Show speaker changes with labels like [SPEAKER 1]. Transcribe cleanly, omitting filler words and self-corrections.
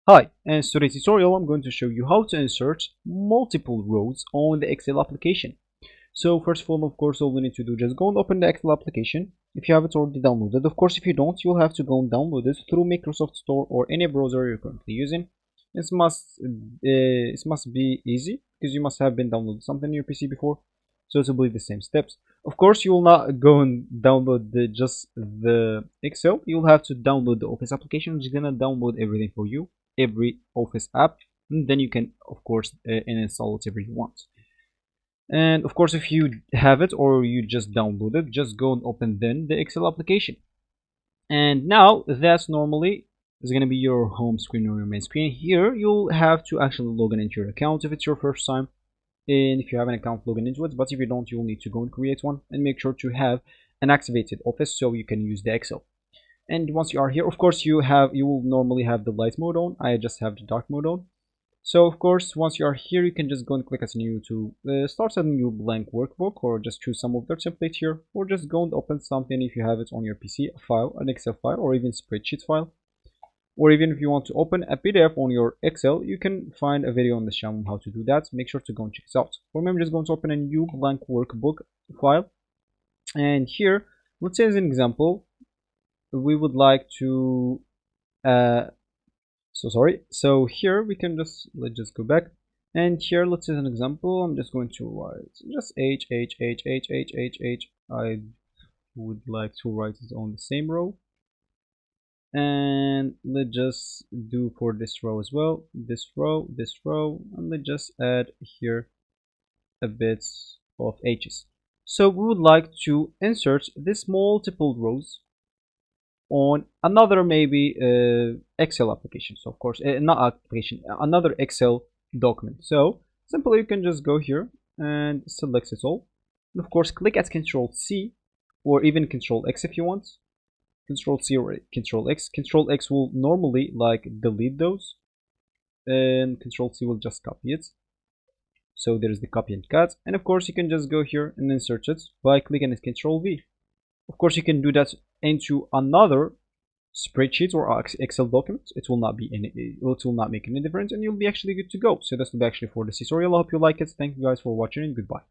[SPEAKER 1] Hi, in today's tutorial I'm going to show you how to insert multiple rows on the Excel application. So first of all, all we need to do just go and open the Excel application if you have it already downloaded. Of course, if you don't, you'll have to go and download it through Microsoft Store or any browser you're currently using. It must be easy because you must have been downloaded something on your PC before. So to believe the same steps. Of course, you will not go and download just the Excel. You'll have to download the Office application, which is gonna download everything for you, every Office app, and then you can, of course, install whatever you want. And of course, if you have it or you just download it, just go and open then the Excel application. And now that's normally is going to be your home screen or your main screen. Here you'll have to actually log in into your account if it's your first time, and if you have an account, log in into it. But if you don't, you'll need to go and create one and make sure to have an activated Office so you can use the Excel. And once you are here, of course, you will normally have the light mode on. I just have the dark mode on. So of course, once you are here, you can just go and click as new to start a new blank workbook, or just choose some of their template here, or just go and open something if you have it on your PC, a file, an Excel file, or even spreadsheet file. Or even if you want to open a PDF on your Excel, you can find a video on the channel on how to do that. Make sure to go and check this out. Remember, just going to open a new blank workbook file, and here, let's say as an example, we would like to uh, so here we can let's just go back, and here let's say an example. I'm just going to write just h. I would like to write it on the same row, and let's just do for this row as well, this row, and let's just add here a bit of h's. So we would like to insert this multiple rows on another maybe Excel application. So of course, not application, another Excel document. So simply you can just go here and select it all. And of course, click at Control C or even Control X if you want. Control C or Control X. Control X will normally like delete those, and Control C will just copy it. So there's the copy and cut. And of course, you can just go here and insert it by clicking at Control V. Of course, you can do that into another spreadsheet or Excel document. It will not make any difference, and you'll be actually good to go. So that's actually for this tutorial. I hope you like it. Thank you guys for watching, and goodbye.